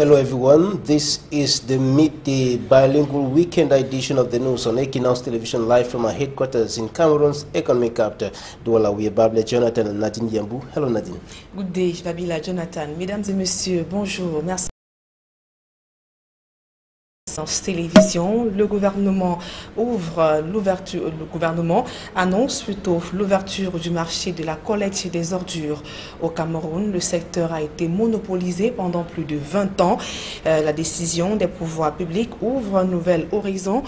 Hello everyone, this is the Meet the Bilingual Weekend edition of the news on Equinox Television live from our headquarters in Cameroon's economic capital, Douala. We are Babla Jonathan and Nadine Yambou. Hello Nadine. Good day, Babila Jonathan. Mesdames et messieurs, bonjour, merci. Télévision, le gouvernement annonce plutôt l'ouverture du marché de la collecte des ordures au Cameroun. Le secteur a été monopolisé pendant plus de 20 ans. La décision des pouvoirs publics ouvre un nouvel horizon.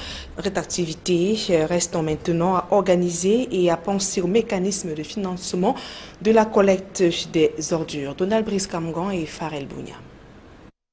Cette activité restons maintenant à organiser et à penser au mécanisme de financement de la collecte des ordures. Donald Brice Kamgan et Farel Bounia.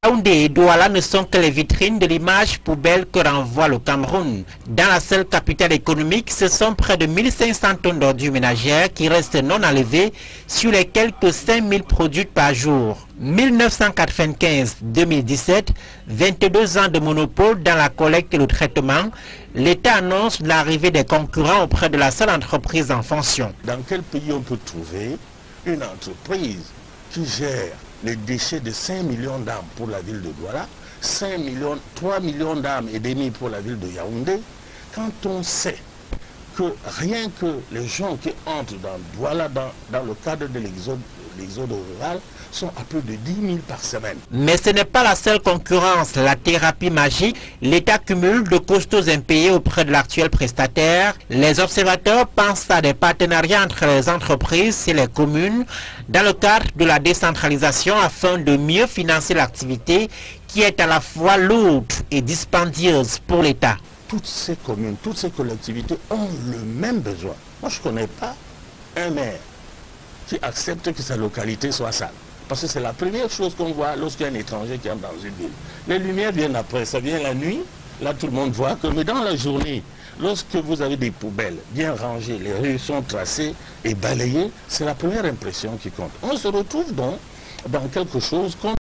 Yaoundé et Douala ne sont que les vitrines de l'image poubelle que renvoie le Cameroun. Dans la seule capitale économique, ce sont près de 1500 tonnes d'ordures ménagères qui restent non enlevées sur les quelques 5000 produites par jour. 1995-2017, 22 ans de monopole dans la collecte et le traitement, l'État annonce l'arrivée des concurrents auprès de la seule entreprise en fonction. Dans quel pays on peut trouver une entreprise qui gère les déchets de 5 millions d'âmes pour la ville de Douala, 3 millions d'âmes et demi pour la ville de Yaoundé, quand on sait que rien que les gens qui entrent dans Douala dans le cadre de l'exode rural sont à peu de 10 000 par semaine. Mais ce n'est pas la seule concurrence, la thérapie magique. L'État cumule de costauds impayés auprès de l'actuel prestataire. Les observateurs pensent à des partenariats entre les entreprises et les communes dans le cadre de la décentralisation afin de mieux financer l'activité qui est à la fois lourde et dispendieuse pour l'État. Toutes ces communes, toutes ces collectivités ont le même besoin. Moi, je ne connais pas un maire qui accepte que sa localité soit sale. Parce que c'est la première chose qu'on voit lorsqu'il y a un étranger qui entre dans une ville. Les lumières viennent après, ça vient la nuit. Là, tout le monde voit que, mais dans la journée, lorsque vous avez des poubelles bien rangées, les rues sont tracées et balayées, c'est la première impression qui compte. On se retrouve donc dans quelque chose qu'on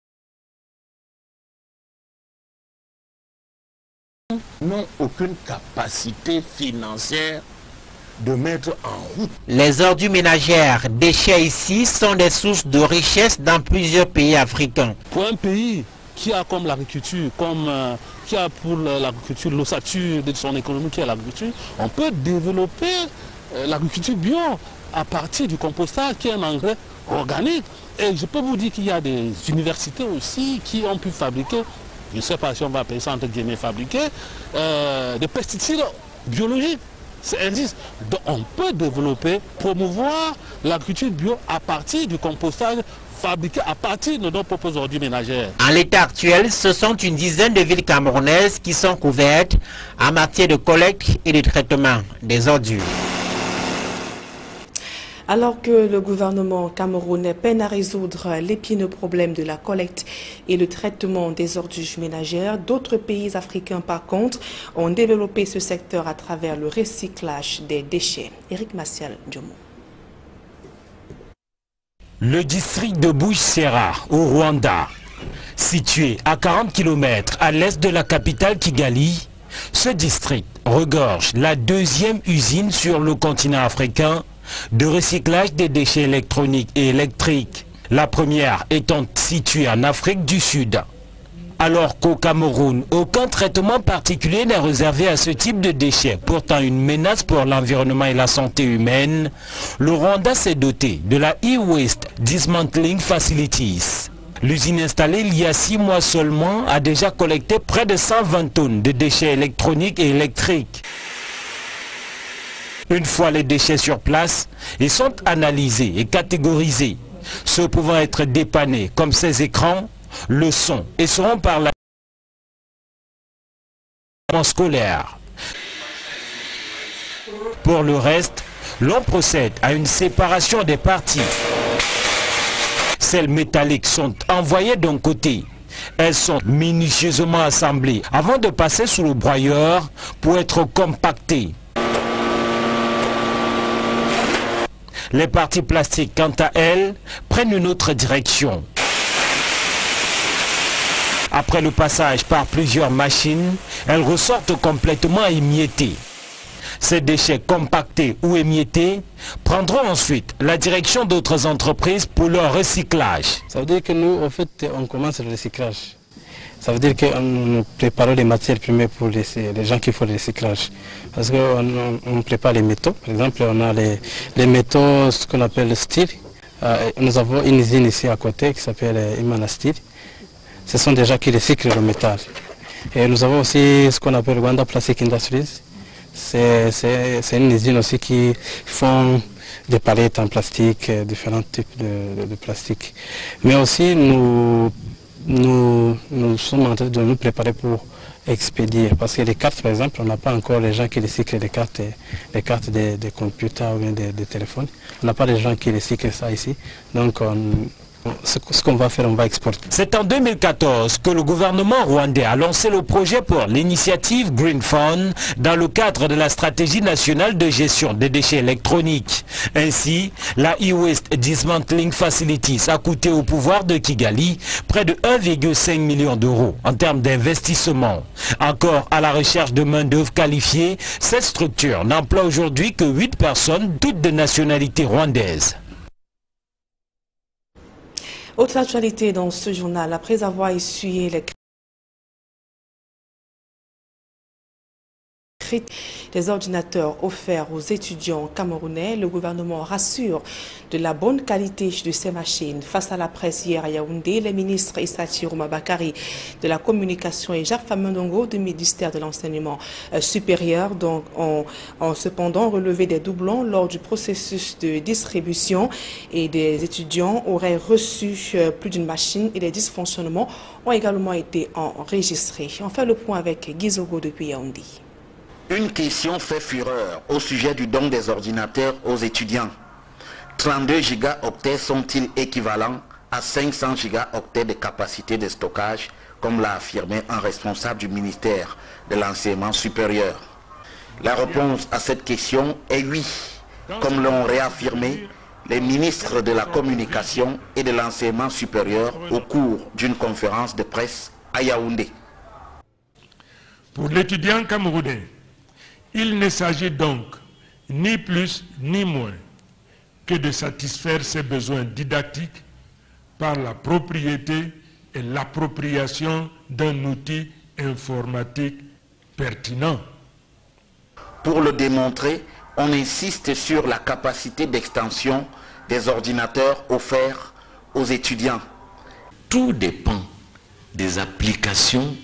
n'a aucune capacité financière de mettre en route. Les ordures ménagères, déchets ici, sont des sources de richesse dans plusieurs pays africains. Pour un pays qui a comme l'agriculture, qui a pour l'agriculture l'ossature de son économie qui est l'agriculture, on peut développer l'agriculture bio à partir du compostage qui est un engrais organique. Et je peux vous dire qu'il y a des universités aussi qui ont pu fabriquer, je ne sais pas si on va appeler ça entre guillemets fabriquer, des pesticides biologiques. Ça existe. Donc on peut développer, promouvoir l'agriculture bio à partir du compostage fabriqué à partir de nos propres ordures ménagères. En l'état actuel, ce sont une dizaine de villes camerounaises qui sont couvertes en matière de collecte et de traitement des ordures. Alors que le gouvernement camerounais peine à résoudre l'épineux problème de la collecte et le traitement des ordures ménagères, d'autres pays africains par contre ont développé ce secteur à travers le recyclage des déchets. Éric Maciel Diomo. Le district de Bugesera au Rwanda, situé à 40 km à l'est de la capitale Kigali, ce district regorge la deuxième usine sur le continent africain de recyclage des déchets électroniques et électriques, la première étant située en Afrique du Sud. Alors qu'au Cameroun, aucun traitement particulier n'est réservé à ce type de déchets, pourtant une menace pour l'environnement et la santé humaine, le Rwanda s'est doté de la E-Waste Dismantling Facilities. L'usine installée il y a 6 mois seulement a déjà collecté près de 120 tonnes de déchets électroniques et électriques. Une fois les déchets sur place, ils sont analysés et catégorisés, ceux pouvant être dépannés comme ces écrans, le son, et seront par la scolaire. Pour le reste, l'on procède à une séparation des parties. Celles métalliques sont envoyées d'un côté. Elles sont minutieusement assemblées avant de passer sous le broyeur pour être compactées. Les parties plastiques, quant à elles, prennent une autre direction. Après le passage par plusieurs machines, elles ressortent complètement émiettées. Ces déchets compactés ou émiettés prendront ensuite la direction d'autres entreprises pour leur recyclage. Ça veut dire que nous, en fait, on commence le recyclage. Ça veut dire que nous préparons les matières premières pour les gens qui font le recyclage. Parce qu'on prépare les métaux. Par exemple, on a les métaux, ce qu'on appelle le style. Nous avons une usine ici à côté qui s'appelle Imana Steel. Ce sont des gens qui recyclent le métal. Et nous avons aussi ce qu'on appelle Rwanda Plastic Industries. C'est une usine aussi qui font des palettes en plastique, différents types de plastique. Mais aussi nous sommes en train de nous préparer pour expédier. Parce que les cartes, par exemple, on n'a pas encore les gens qui recyclent les cartes des computers ou bien des téléphones. On n'a pas les gens qui recyclent ça ici. Donc ce qu'on va faire, on va exporter. C'est en 2014 que le gouvernement rwandais a lancé le projet pour l'initiative Green Fund dans le cadre de la stratégie nationale de gestion des déchets électroniques. Ainsi, la e-Waste Dismantling Facilities a coûté au pouvoir de Kigali près de 1,5 million d'euros en termes d'investissement. Encore à la recherche de main-d'œuvre qualifiée, cette structure n'emploie aujourd'hui que 8 personnes, toutes de nationalité rwandaise. Autre actualité dans ce journal, après avoir essuyé les des ordinateurs offerts aux étudiants camerounais, le gouvernement rassure de la bonne qualité de ces machines. Face à la presse hier à Yaoundé, les ministres Issa Chiroma Bakari de la communication et Jacques Famendongo du ministère de l'enseignement supérieur ont cependant relevé des doublons lors du processus de distribution et des étudiants auraient reçu plus d'une machine et des dysfonctionnements ont également été enregistrés. On fait le point avec Gizogo depuis Yaoundé. Une question fait fureur au sujet du don des ordinateurs aux étudiants. 32 gigaoctets sont-ils équivalents à 500 gigaoctets de capacité de stockage, comme l'a affirmé un responsable du ministère de l'enseignement supérieur? La réponse à cette question est oui, comme l'ont réaffirmé les ministres de la communication et de l'enseignement supérieur au cours d'une conférence de presse à Yaoundé. Pour l'étudiant camerounais, il ne s'agit donc ni plus ni moins que de satisfaire ses besoins didactiques par la propriété et l'appropriation d'un outil informatique pertinent. Pour le démontrer, on insiste sur la capacité d'extension des ordinateurs offerts aux étudiants. Tout dépend des applications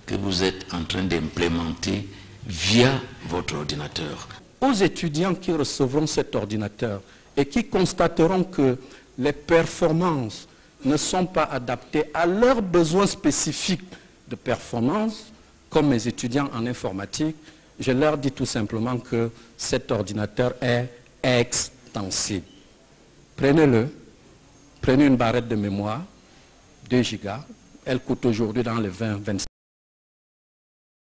que vous êtes en train d'implémenter via votre ordinateur. Aux étudiants qui recevront cet ordinateur et qui constateront que les performances ne sont pas adaptées à leurs besoins spécifiques de performance, comme mes étudiants en informatique, je leur dis tout simplement que cet ordinateur est extensible. Prenez-le, prenez une barrette de mémoire, 2 gigas, elle coûte aujourd'hui dans les 20-25.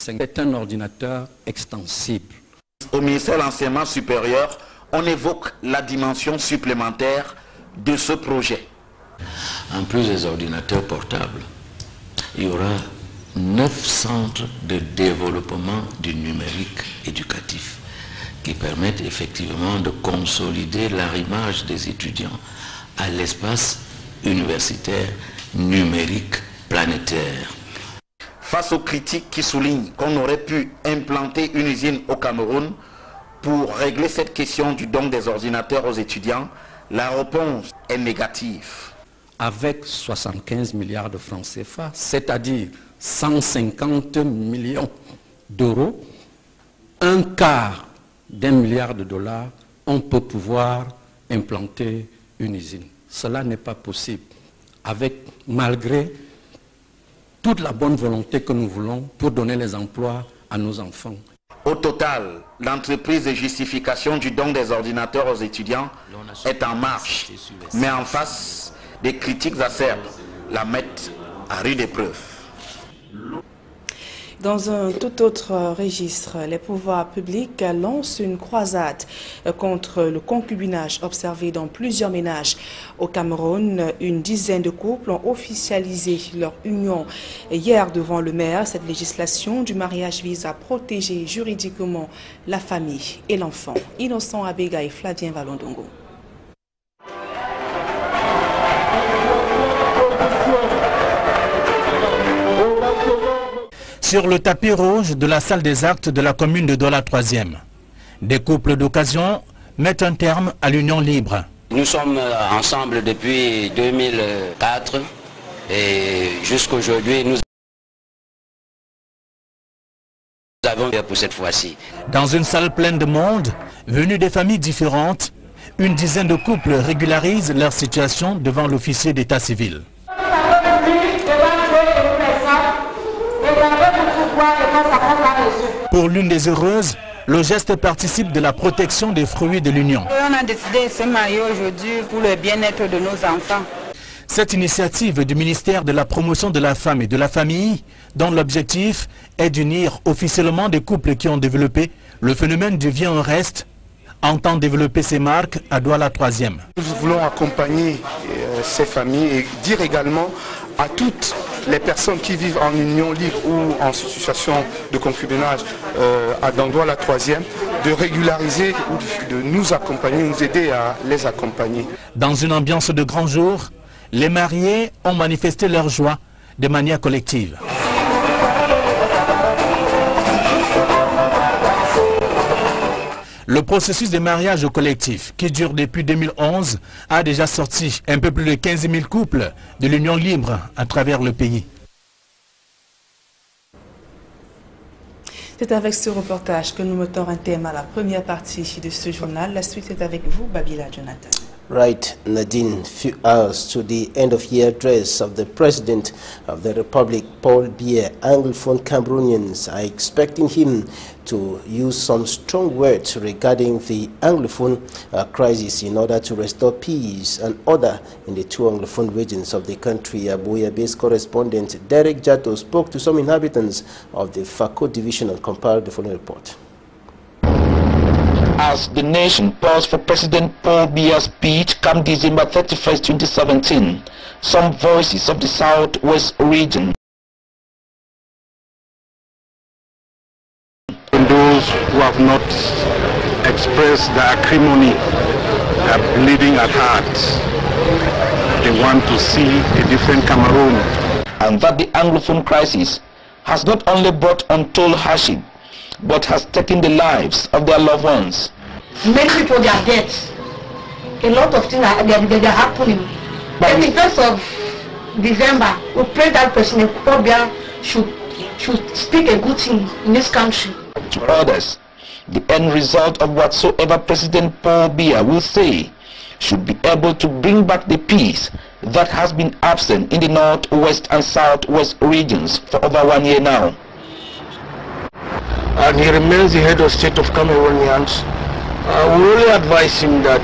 C'est un ordinateur extensible. Au ministère de l'enseignement supérieur, on évoque la dimension supplémentaire de ce projet. En plus des ordinateurs portables, il y aura 9 centres de développement du numérique éducatif qui permettent effectivement de consolider l'arrimage des étudiants à l'espace universitaire numérique planétaire. Face aux critiques qui soulignent qu'on aurait pu implanter une usine au Cameroun pour régler cette question du don des ordinateurs aux étudiants, la réponse est négative. Avec 75 milliards de francs CFA, c'est-à-dire 150 millions d'euros, un quart d'1 milliard de dollars, on peut pouvoir implanter une usine. Cela n'est pas possible, malgré toute la bonne volonté que nous voulons pour donner les emplois à nos enfants. Au total, l'entreprise de justification du don des ordinateurs aux étudiants est en marche, mais en face, des critiques acerbes la mettent à rude épreuve. Dans un tout autre registre, les pouvoirs publics lancent une croisade contre le concubinage observé dans plusieurs ménages. Au Cameroun, une dizaine de couples ont officialisé leur union hier devant le maire. Cette législation du mariage vise à protéger juridiquement la famille et l'enfant. Innocent Abega et Flavien Valondongo. Sur le tapis rouge de la salle des actes de la commune de Douala 3e, des couples d'occasion mettent un terme à l'union libre. Nous sommes ensemble depuis 2004 et jusqu'à aujourd'hui nous avons pour cette fois-ci. Dans une salle pleine de monde, venus des familles différentes, une dizaine de couples régularisent leur situation devant l'officier d'état civil. Pour l'une des heureuses, le geste participe de la protection des fruits de l'union. On a décidé de se marier aujourd'hui pour le bien-être de nos enfants. Cette initiative du ministère de la Promotion de la Femme et de la Famille, dont l'objectif est d'unir officiellement des couples qui ont développé le phénomène du viens en reste, entend développer ses marques à Douala 3e. Nous voulons accompagner ces familles et dire également à toutes les personnes qui vivent en union libre ou en situation de concubinage à Douala 3e de régulariser ou de nous accompagner, nous aider à les accompagner. Dans une ambiance de grand jour, les mariés ont manifesté leur joie de manière collective. Le processus de mariage collectif, qui dure depuis 2011, a déjà sorti un peu plus de 15 000 couples de l'union libre à travers le pays. C'est avec ce reportage que nous mettons un thème à la première partie de ce journal. La suite est avec vous, Babila Jonathan. Right, Nadine, few hours to the end-of-year address of the President of the Republic, Paul Biya, Anglophone Cameroonians are expecting him to use some strong words regarding the Anglophone crisis in order to restore peace and order in the two Anglophone regions of the country. Abuja-based correspondent Derek Jato spoke to some inhabitants of the Fako division and compiled the following report. As the nation paused for President Paul Biya's speech come December 31st, 2017, some voices of the Southwest region and those who have not expressed their acrimony, their bleeding at heart, they want to see a different Cameroon. And that the Anglophone crisis has not only brought untold hardship, but has taken the lives of their loved ones. Many people, they are dead. A lot of things are happening. But the 1st of December, we pray that President Paul Biya should speak a good thing in this country. To others, the end result of whatsoever President Paul Biya will say should be able to bring back the peace that has been absent in the Northwest and Southwest regions for over 1 year now. And he remains the head of state of Cameroonians. We really advise him that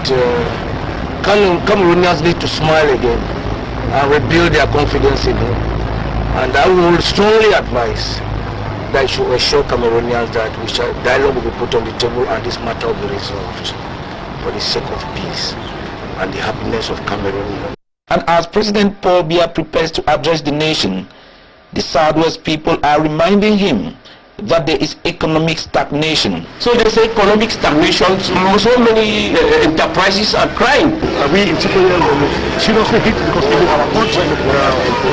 Cameroonians need to smile again and rebuild their confidence in him. And I will strongly advise that he should assure Cameroonians that dialogue will be put on the table and this matter will be resolved for the sake of peace and the happiness of Cameroon. And as President Paul Biya prepares to address the nation, the Southwest people are reminding him that there is economic stagnation. So there's economic stagnation. So many enterprises are crying. We in Chicoyan seriously hit because even our ports were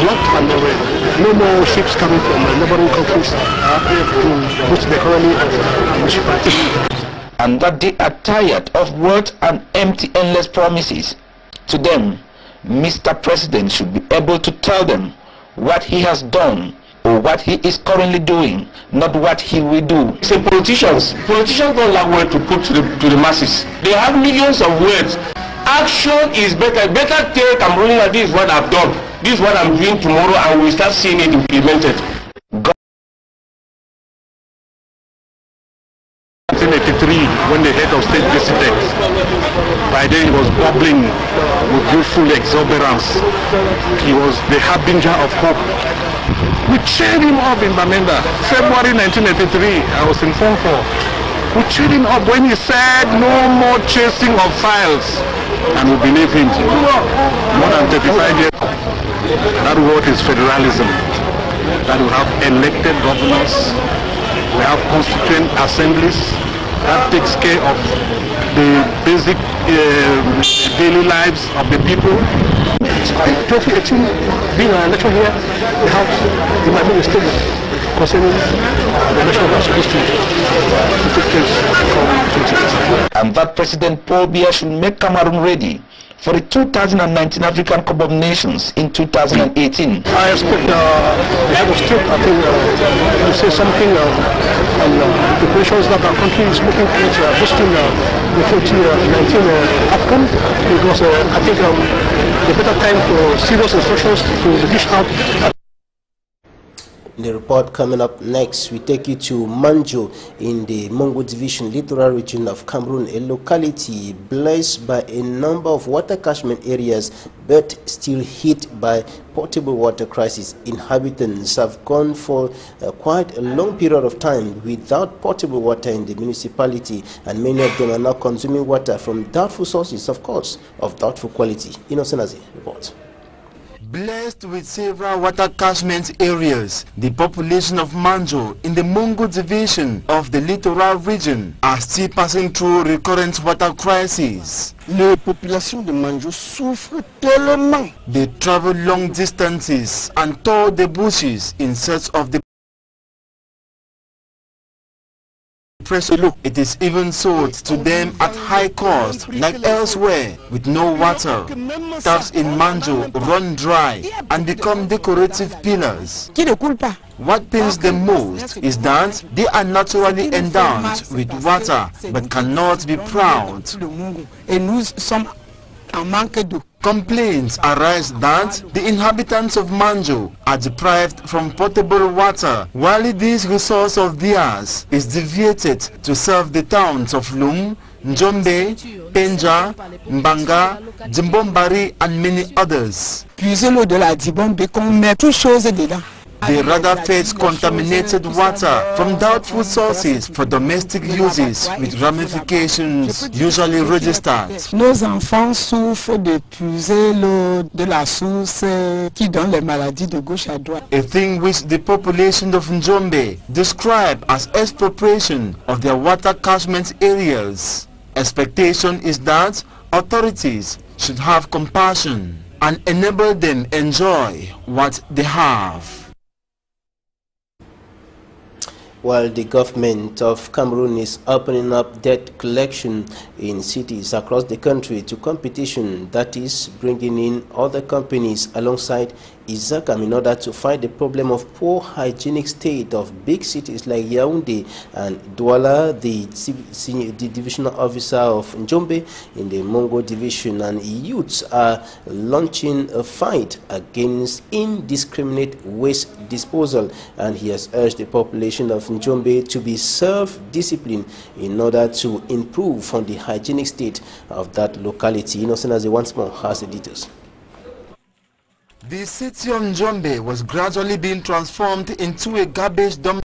blocked and there were no more ships coming from neighboring countries which the economy of and that they are tired of words and empty endless promises. To them, Mr. President should be able to tell them what he has done or what he is currently doing, not what he will do. Say politicians don't like word to put to the masses. They have millions of words. Action is better. Better tell Cameroonians, this is what I've done. This is what I'm doing tomorrow, and we start seeing it implemented. 1983, when the head of state visited, by then he was bubbling with youthful exuberance. He was the harbinger of hope. We cheered him up in Bamenda, February 1983, I was informed for. We cheered him up when he said no more chasing of files. And we believe him. More than 35 years. That word is federalism. That we have elected governors, we have constituent assemblies, that takes care of the basic daily lives of the people. 2018, being an election here, the House, it might be stable. concerning the election that was supposed to take place from 2018. And that President Paul Biya should make Cameroon ready for the 2019 African Cup of Nations in 2018. I expect the head of state, I think, will say something on the preparations that our country is making towards hosting the 2019 AFCON, because I think the better time for serious instructions to dish out. In the report coming up next, we take you to Manjo in the Mongo Division littoral region of Cameroon, a locality blessed by a number of water catchment areas but still hit by potable water crisis. Inhabitants have gone for quite a long period of time without potable water in the municipality, and many of them are now consuming water from doubtful sources, of course, of doubtful quality. Innocent Azi reports. Blessed with several water catchment areas, the population of Manjo in the Mongo division of the littoral region are still passing through recurrent water crises. Les populations de Manjo souffrent tellement. They travel long distances and tour the bushes in search of the look. It is even sold to them at high cost, like elsewhere, with no water. Taps in Manjo run dry and become decorative pillars. What pains them most is that they are naturally endowed with water but cannot be proud. Complaints arise that the inhabitants of Manjo are deprived from potable water, while this resource of theirs is deviated to serve the towns of Lum, Njombe, Penja, Mbanga, Djimbombari and many others. They rather fetch contaminated water from doubtful sources for domestic uses with ramifications usually registered. Nos enfants souffrent de puiser l'eau de la source qui donne les maladies de gauche à droite. A thing which the population of Njombe describe as expropriation of their water catchment areas. Expectation is that authorities should have compassion and enable them enjoy what they have. While the government of Cameroon is opening up debt collection in cities across the country to competition, that is bringing in other companies alongside Izakam in order to fight the problem of poor hygienic state of big cities like Yaoundé and Douala, the divisional officer of Njombe in the Mongo division, and youths are launching a fight against indiscriminate waste disposal, and he has urged the population of Njombe to be self-disciplined in order to improve on the hygienic state of that locality. Innocent Azi once more has the details. The city of Njombe was gradually being transformed into a garbage dump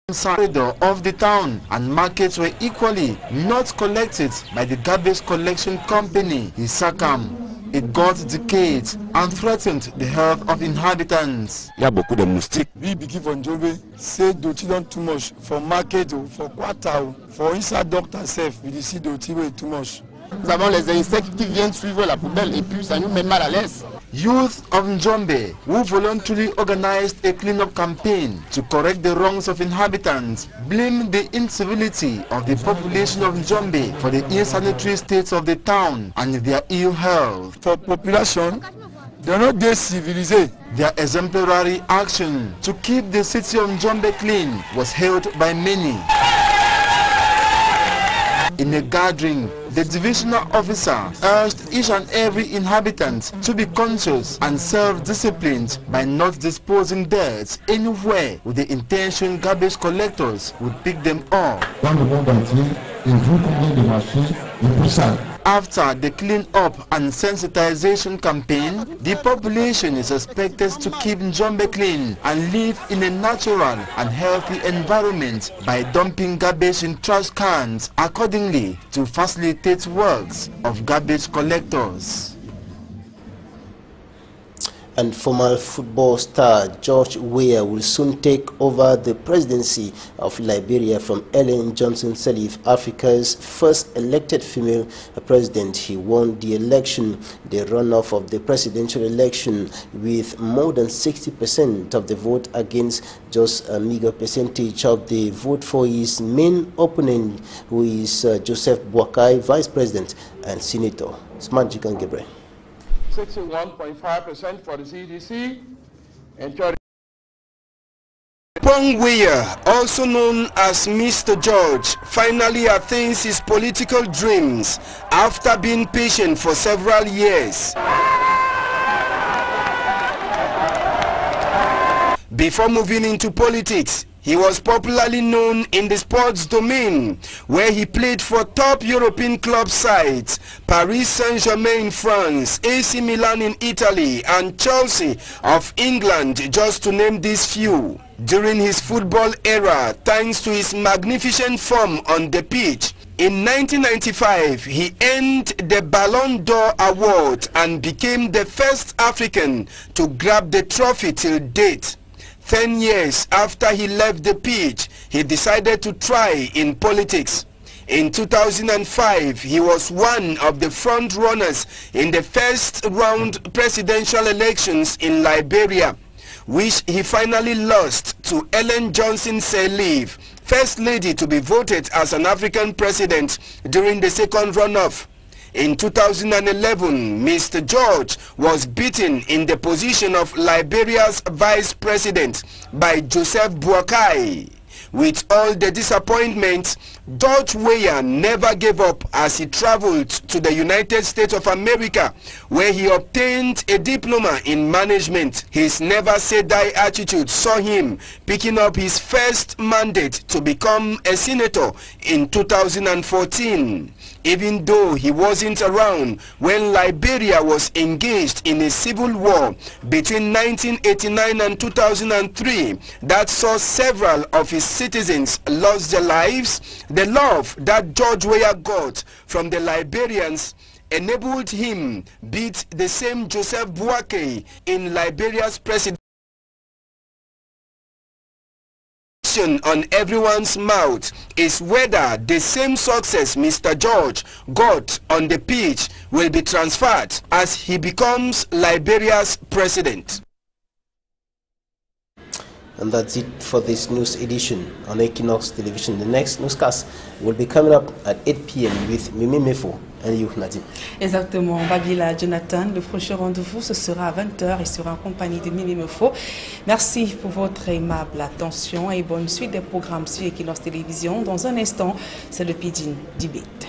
of the town, and markets were equally not collected by the garbage collection company, Isakam. It got decayed and threatened the health of inhabitants. Il y a beaucoup de moustiques. We begin from Njombe, say dirty don't too much for market or for quarter, for inside doctor self, we see dirty way too much. Nous avons les insectes qui viennent suivre la poubelle et puis ça nous met mal à l'aise. Youth of Njombe, who voluntarily organized a clean-up campaign to correct the wrongs of inhabitants, blame the incivility of the population of Njombe for the insanitary states of the town and their ill health. For population, they are not civilized. Their exemplary action to keep the city of Njombe clean was hailed by many. In a gathering, the divisional officer urged each and every inhabitant to be conscious and self-disciplined by not disposing dirt anywhere with the intention garbage collectors would pick them up. After the clean-up and sensitization campaign, the population is expected to keep Njombe clean and live in a natural and healthy environment by dumping garbage in trash cans accordingly to facilitate works of garbage collectors. And former football star George Weah will soon take over the presidency of Liberia from Ellen Johnson Sirleaf, Africa's first elected female president. He won the election, the runoff of the presidential election, with more than 60% of the vote against just a meager percentage of the vote for his main opponent, who is Joseph Boakai, vice president and senator. Smart Jikan Gebre. 61.5% for the CDC and Pong Weah, also known as Mr. George, finally attains his political dreams after being patient for several years. Before moving into politics, he was popularly known in the sports domain, where he played for top European club sides, Paris Saint-Germain in France, AC Milan in Italy, and Chelsea of England, just to name these few. During his football era, thanks to his magnificent form on the pitch, in 1995, he earned the Ballon d'Or award and became the first African to grab the trophy till date. 10 years after he left the pitch, he decided to try in politics. In 2005, he was one of the front runners in the first round presidential elections in Liberia, which he finally lost to Ellen Johnson Sirleaf, first lady to be voted as an African president during the second runoff. In 2011, Mr. George was beaten in the position of Liberia's vice president by Joseph Boakai. With all the disappointments, George Weah never gave up as he traveled to the United States of America, where he obtained a diploma in management. His never-say-die attitude saw him picking up his first mandate to become a senator in 2014. Even though he wasn't around when Liberia was engaged in a civil war between 1989 and 2003 that saw several of his citizens lost their lives, the love that George Weah got from the Liberians enabled him beat the same Joseph Boakai in Liberia's presidency. On everyone's mouth is whether the same success Mr. George got on the pitch will be transferred as he becomes Liberia's president. And that's it for this news edition on Equinox Television. The next newscast will be coming up at 8 p.m. with Mimi Mefo and you, Nadine. Exactement. Babila Jonathan, le prochain rendez-vous, ce sera à 20h et sera en compagnie de Mimi Mefo. Merci pour votre aimable attention et bonne suite des programmes sur Equinox Télévision. Dans un instant, c'est le Pidgin Debate.